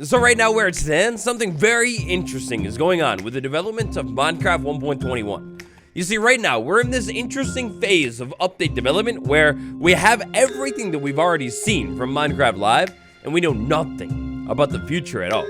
So right now where it stands, something very interesting is going on with the development of Minecraft 1.21. You see, right now, we're in this interesting phase of update development where we have everything that we've already seen from Minecraft Live, and we know nothing about the future at all.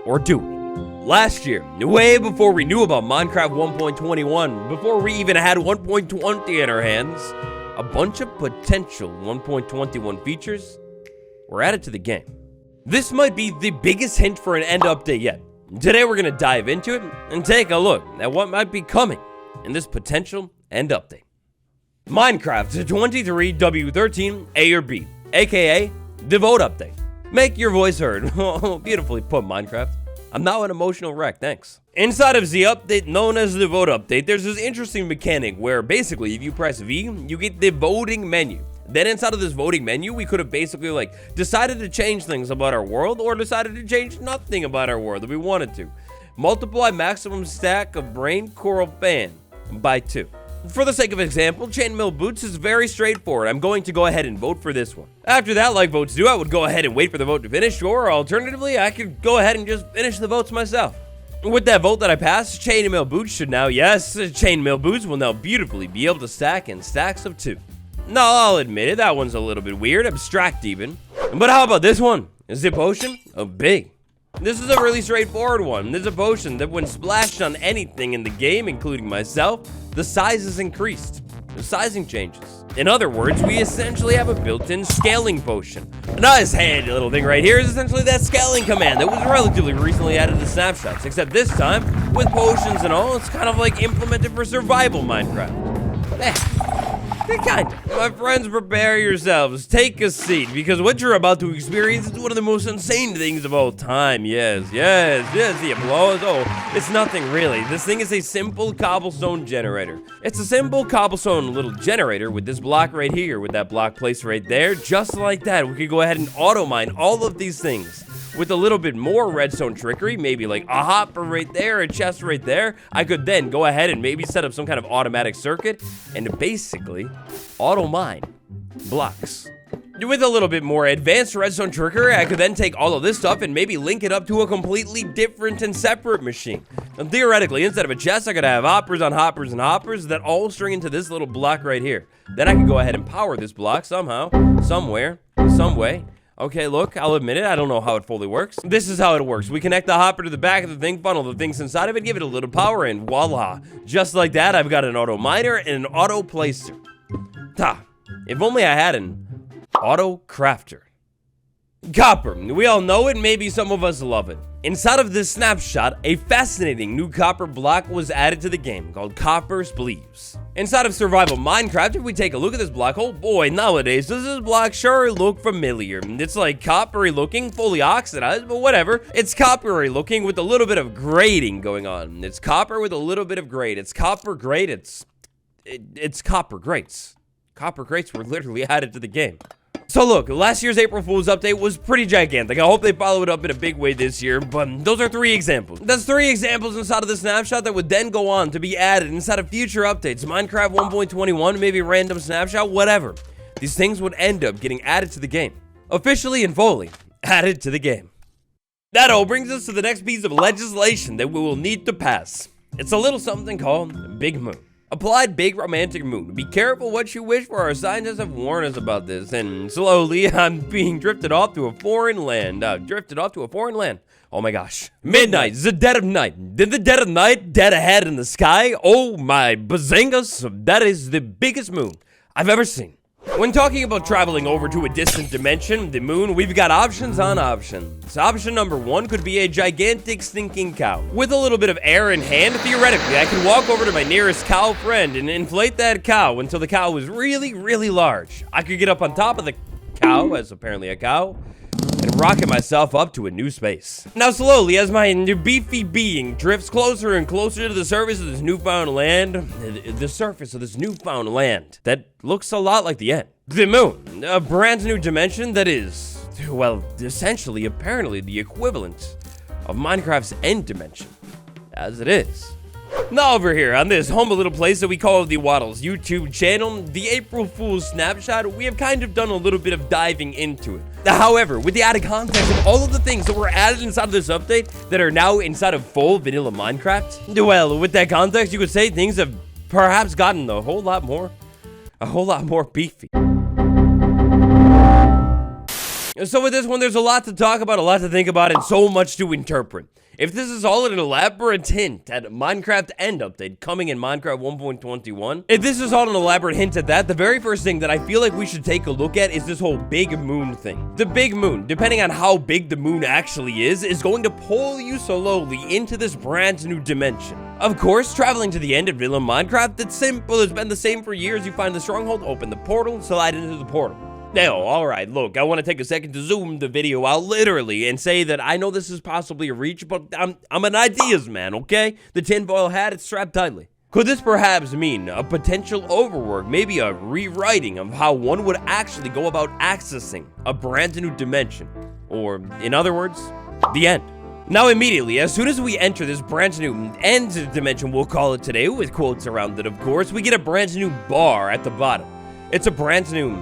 Or do we? Last year, way before we knew about Minecraft 1.21, before we even had 1.20 in our hands, a bunch of potential 1.21 features were added to the game. This might be the biggest hint for an end update yet. Today we're going to dive into it and take a look at what might be coming in this potential end update. Minecraft 23W13 A or B, aka the vote update. Make your voice heard. Beautifully put, Minecraft. I'm now an emotional wreck, thanks. Inside of the update known as the vote update, there's this interesting mechanic where basically if you press V, you get the voting menu. Then inside of this voting menu, we could have basically decided to change things about our world or decided to change nothing about our world if we wanted to. Multiply maximum stack of brain coral fan by 2. For the sake of example, chainmail boots is very straightforward. I'm going to go ahead and vote for this one. After that, like votes do, I would go ahead and wait for the vote to finish, or alternatively, I could go ahead and just finish the votes myself. With that vote that I passed, chainmail boots should now, yes, chainmail boots will now beautifully be able to stack in stacks of 2. No, I'll admit it, that one's a little bit weird, abstract even. But how about this one? Is the potion of big? This is a really straightforward one. This is a potion that when splashed on anything in the game, including myself, the size is increased. The sizing changes. In other words, we essentially have a built-in scaling potion. A nice handy little thing right here is essentially that scaling command that was relatively recently added to snapshots, except this time, with potions and all, it's kind of like implemented for survival Minecraft. Kind of. My friends, prepare yourselves. Take a seat, because what you're about to experience is one of the most insane things of all time. Yes, the applause. Oh, it's nothing really. This thing is a simple cobblestone generator. It's a simple cobblestone little generator with this block right here, with that block placed right there. Just like that, we could go ahead and auto mine all of these things. With a little bit more redstone trickery, maybe like a hopper right there, a chest right there, I could then go ahead and maybe set up some kind of automatic circuit and basically auto mine blocks. With a little bit more advanced redstone trickery, I could then take all of this stuff and maybe link it up to a completely different and separate machine. And theoretically, instead of a chest, I could have hoppers on hoppers and hoppers that all string into this little block right here. Then I could go ahead and power this block somehow, somewhere, some way. Okay, look, I'll admit it, I don't know how it fully works. This is how it works. We connect the hopper to the back of the thing, funnel the things inside of it, give it a little power, and voila. Just like that, I've got an auto miner and an auto placer. If only I had an auto crafter. Copper. We all know it, maybe some of us love it. Inside of this snapshot, a fascinating new copper block was added to the game called Copper Spleeves. Inside of survival Minecraft, if we take a look at this block, oh boy, nowadays does this block sure look familiar. It's like coppery looking, fully oxidized, but whatever. It's coppery looking with a little bit of grading going on. It's copper with a little bit of grade. It's copper grade. It's copper grates. Copper grates were literally added to the game. So look, last year's April Fool's update was pretty gigantic. I hope they follow it up in a big way this year, but those are 3 examples. That's 3 examples inside of the snapshot that would then go on to be added inside of future updates. Minecraft 1.21, maybe random snapshot, whatever. These things would end up getting added to the game. Officially and fully added to the game. That all brings us to the next piece of legislation that we will need to pass. It's a little something called Big Moon. Applied big romantic moon. Be careful what you wish for. Our scientists have warned us about this. And slowly, I'm being drifted off to a foreign land. Oh my gosh. Midnight. The dead of night. Did the dead of night dead ahead in the sky? Oh my bazingas. That is the biggest moon I've ever seen. When talking about traveling over to a distant dimension, the moon, we've got options on options. Option number 1 could be a gigantic stinking cow. With a little bit of air in hand, theoretically, I could walk over to my nearest cow friend and inflate that cow until the cow was really, really large. I could get up on top of the cow, as apparently a cow, and rocket myself up to a new space. Now slowly, as my beefy being drifts closer and closer to the surface of this newfound land, that looks a lot like the end. The moon, a brand new dimension that is, well, essentially, apparently the equivalent of Minecraft's end dimension, as it is Now over here on this humble little place that we call the Waddles YouTube channel, the April Fool's snapshot, we have kind of done a little bit of diving into it. However, with the added context of all of the things that were added inside of this update that are now inside of full vanilla Minecraft, well, with that context, you could say things have perhaps gotten a whole lot more beefy. So with this one, there's a lot to talk about, a lot to think about, and so much to interpret. If this is all an elaborate hint at Minecraft End Update coming in Minecraft 1.21, if this is all an elaborate hint at that, the very first thing that I feel like we should take a look at is this whole big moon thing. The big moon, depending on how big the moon actually is going to pull you slowly into this brand new dimension. Of course, traveling to the end of vanilla Minecraft, it's simple, it's been the same for years. You find the stronghold, open the portal, slide into the portal. Now, alright, look, I want to take a second to zoom the video out literally and say that I know this is possibly a reach, but I'm an ideas man, okay? The tinfoil hat, it's strapped tightly. Could this perhaps mean a potential overwork, maybe a rewriting of how one would actually go about accessing a brand new dimension? Or, in other words, the end. Now immediately, as soon as we enter this brand new end dimension, we'll call it today, with quotes around it of course, we get a brand new bar at the bottom. It's a brand new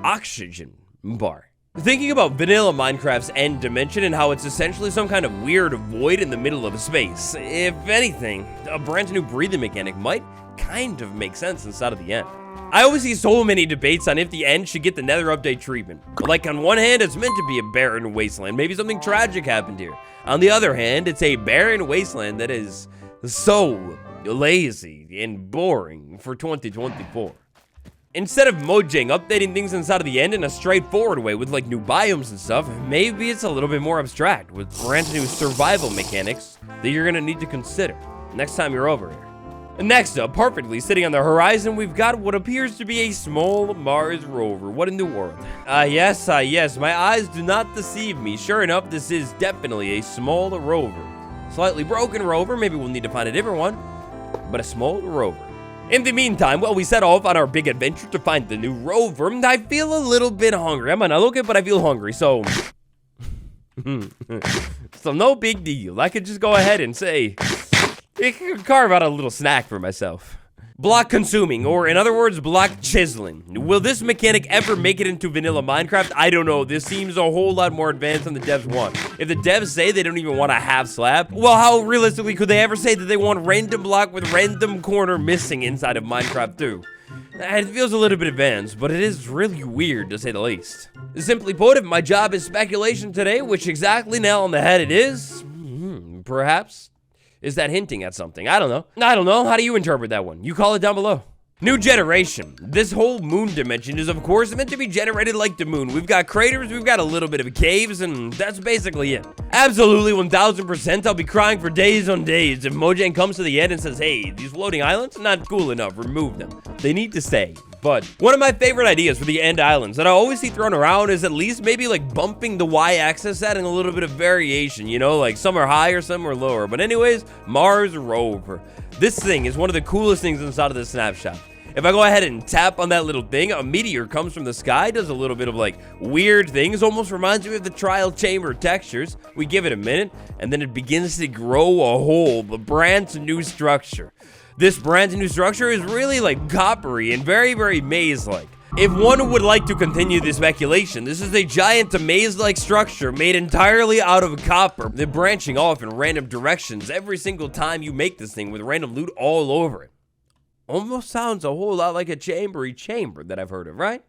oxygen bar. Thinking about vanilla Minecraft's end dimension and how it's essentially some kind of weird void in the middle of space, if anything, a brand new breathing mechanic might kind of make sense inside of the end. I always see so many debates on if the end should get the Nether update treatment. Like on one hand, it's meant to be a barren wasteland, maybe something tragic happened here. On the other hand, it's a barren wasteland that is so lazy and boring for 2024. Instead of Mojang updating things inside of the end in a straightforward way with like new biomes and stuff, maybe it's a little bit more abstract with brand new survival mechanics that you're gonna need to consider next time you're over here. And next up, perfectly sitting on the horizon, we've got what appears to be a small Mars rover. What in the world? Yes, my eyes do not deceive me. Sure enough, this is definitely a small rover. Slightly broken rover, maybe we'll need to find a different one, but a small rover. In the meantime, while we set off on our big adventure to find the new rover, I feel a little bit hungry. I might not look it, but I feel hungry, so... so no big deal. I could just go ahead and say... I could carve out a little snack for myself. Block consuming, or in other words, block chiseling. Will this mechanic ever make it into vanilla Minecraft? I don't know. This seems a whole lot more advanced than the devs want. If the devs say they don't even want a half slab, well, how realistically could they ever say that they want random block with random corner missing inside of Minecraft 2? It feels a little bit advanced, but it is really weird to say the least. Simply put, if my job is speculation today, which exactly nail on the head it is, perhaps... is that hinting at something? I don't know. How do you interpret that one? You call it down below. New generation. This whole moon dimension is, of course, meant to be generated like the moon. We've got craters, we've got a little bit of caves, and that's basically it. Absolutely 1000%, I'll be crying for days on days if Mojang comes to the end and says, hey, these floating islands, not cool enough, remove them. They need to stay. But one of my favorite ideas for the end islands that I always see thrown around is at least maybe like bumping the y-axis, adding a little bit of variation, you know, like some are higher, some are lower. But anyways, Mars rover. This thing is one of the coolest things inside of the snapshot. If I go ahead and tap on that little thing, a meteor comes from the sky, does a little bit of like weird things, almost reminds me of the trial chamber textures. We give it a minute, and then it begins to grow a whole brand new structure. This brand new structure is really like coppery and very, very maze-like. If one would like to continue this speculation, this is a giant maze-like structure made entirely out of copper, then branching off in random directions every single time you make this thing with random loot all over it. Almost sounds a whole lot like a chambery chamber that I've heard of, right?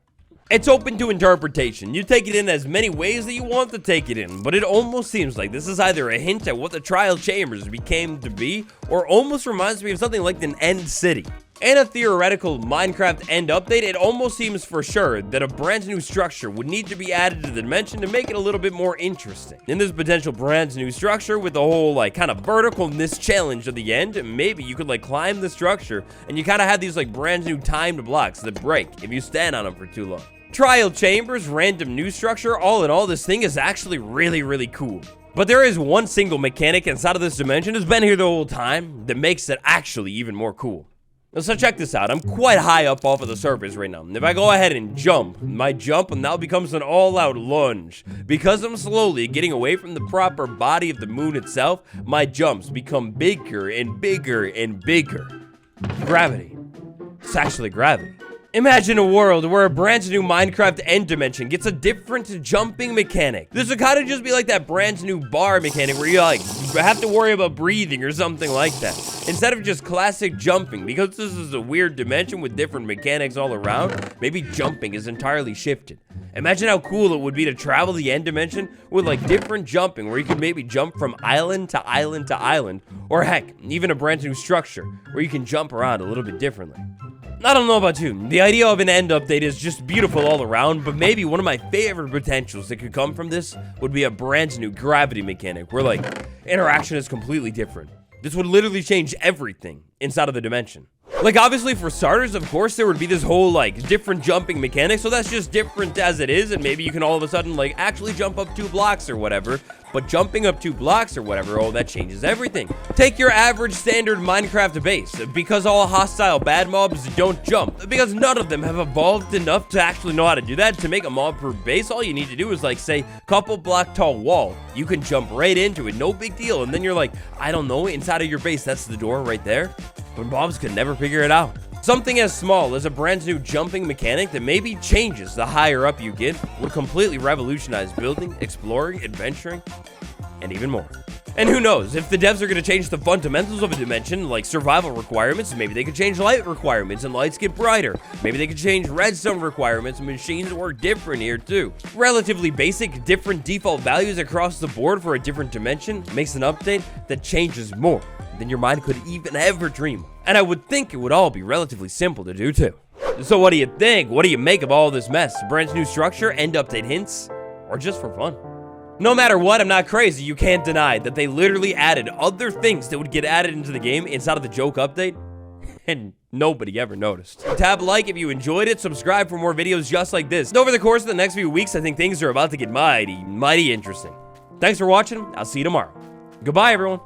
It's open to interpretation. You take it in as many ways that you want to take it in, but it almost seems like this is either a hint at what the trial chambers became to be, or almost reminds me of something like an end city. In a theoretical Minecraft end update, it almost seems for sure that a brand new structure would need to be added to the dimension to make it a little bit more interesting. In this potential brand new structure with the whole like kind of verticalness challenge at the end, maybe you could like climb the structure and you kind of have these like brand new timed blocks that break if you stand on them for too long. Trial chambers, random new structure, all in all, this thing is actually really, really cool. But there is one single mechanic inside of this dimension that's been here the whole time that makes it actually even more cool. So check this out. I'm quite high up off of the surface right now. If I go ahead and jump, my jump now becomes an all-out lunge. Because I'm slowly getting away from the proper body of the moon itself, my jumps become bigger and bigger and bigger. Gravity. It's actually gravity. Imagine a world where a brand new Minecraft end dimension gets a different jumping mechanic. This would kind of just be like that brand new bar mechanic where you have to worry about breathing or something like that. Instead of just classic jumping, because this is a weird dimension with different mechanics all around, maybe jumping is entirely shifted. Imagine how cool it would be to travel the end dimension with like different jumping where you could maybe jump from island to island to island, or heck, even a brand new structure where you can jump around a little bit differently. I don't know about you, the idea of an end update is just beautiful all around, but maybe one of my favorite potentials that could come from this would be a brand new gravity mechanic where like interaction is completely different. This would literally change everything inside of the dimension. Like obviously for starters, of course, there would be this whole like different jumping mechanic, so that's just different as it is, and maybe you can all of a sudden like actually jump up 2 blocks or whatever. But jumping up 2 blocks or whatever, oh, that changes everything. Take your average standard Minecraft base. Because all hostile bad mobs don't jump. Because none of them have evolved enough to actually know how to do that. To make a mob-proof base, all you need to do is like, say, couple block tall wall. You can jump right into it, no big deal. And then you're like, I don't know, inside of your base, that's the door right there. But mobs could never figure it out. Something as small as a brand new jumping mechanic that maybe changes the higher up you get would completely revolutionize building, exploring, adventuring, and even more. And who knows, if the devs are going to change the fundamentals of a dimension, like survival requirements, maybe they could change light requirements and lights get brighter. Maybe they could change redstone requirements and machines work different here too. Relatively basic, different default values across the board for a different dimension makes an update that changes more than your mind could even ever dream. And I would think it would all be relatively simple to do too. So what do you think? What do you make of all this mess? Brand new structure, end update hints, or just for fun? No matter what, I'm not crazy. You can't deny that they literally added other things that would get added into the game inside of the joke update, and nobody ever noticed. Tab like if you enjoyed it, subscribe for more videos just like this. And over the course of the next few weeks, I think things are about to get mighty interesting. Thanks for watching. I'll see you tomorrow. Goodbye, everyone.